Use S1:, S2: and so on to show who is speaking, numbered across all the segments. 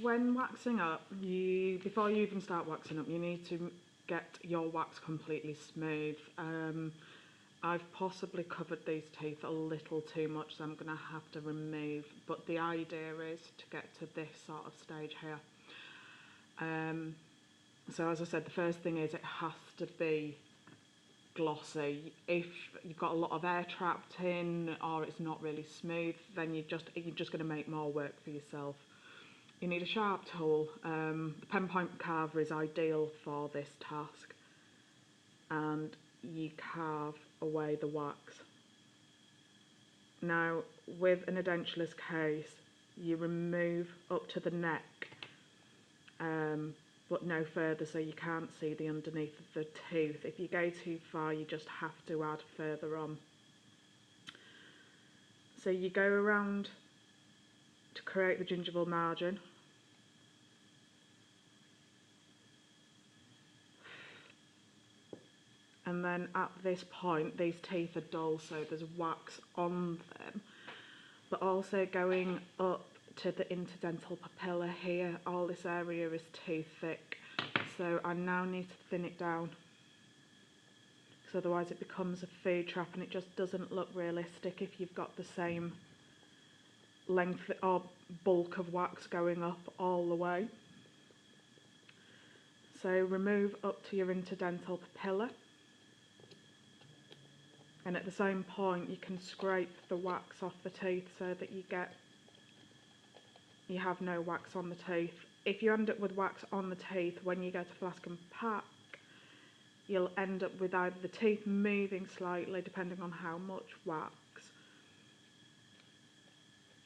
S1: when waxing up, before you even start waxing up, you need to get your wax completely smooth. I've possibly covered these teeth a little too much, so I'm going to have to remove, but the idea is to get to this sort of stage here. So as I said, the first thing is it has to be glossy. If you've got a lot of air trapped in or it's not really smooth, then you're just going to make more work for yourself. You need a sharp tool. The pen point carver is ideal for this task, and you carve away the wax. Now with an edentulous case, you remove up to the neck, but no further, so you can't see the underneath of the tooth. If you go too far, you just have to add further on. So you go around to create the gingival margin. And then at this point, these teeth are dull, so there's wax on them, but also going up to the interdental papilla here, all this area is too thick, so I now need to thin it down, because otherwise it becomes a food trap and it just doesn't look realistic if you've got the same length or bulk of wax going up all the way. So remove up to your interdental papilla, and at the same point you can scrape the wax off the teeth so that you have no wax on the teeth. If you end up with wax on the teeth when you go to flask and pack, you'll end up with either the teeth moving slightly depending on how much wax,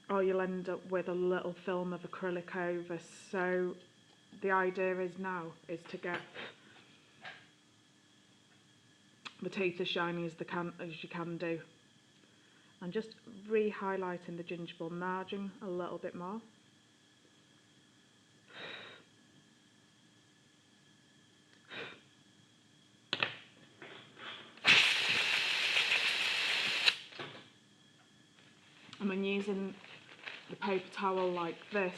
S1: or you'll end up with a little film of acrylic over. So the idea is to get the teeth as shiny as you can do. I'm just re-highlighting the gingival margin a little bit more. And when using the paper towel like this,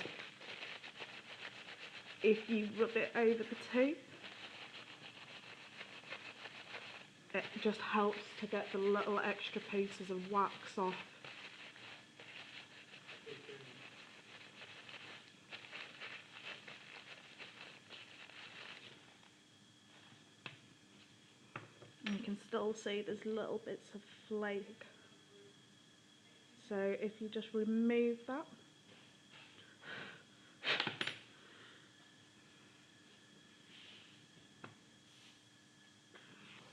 S1: if you rub it over the tooth, it just helps to get the little extra pieces of wax off. And you can still see there's little bits of flake. So if you just remove that,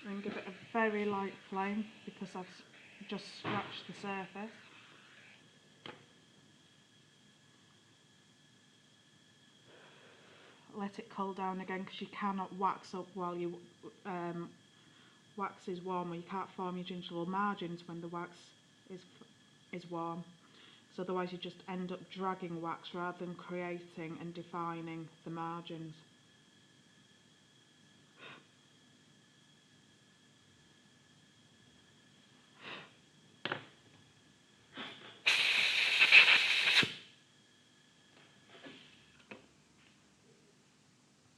S1: and give it a very light flame, because I've just scratched the surface. Let it cool down again, because you cannot wax up while you wax is warm, or you can't form your gingival margins when the wax is warm. So otherwise you just end up dragging wax rather than creating and defining the margins.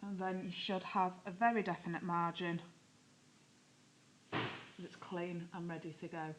S1: And then you should have a very definite margin that's clean and ready to go.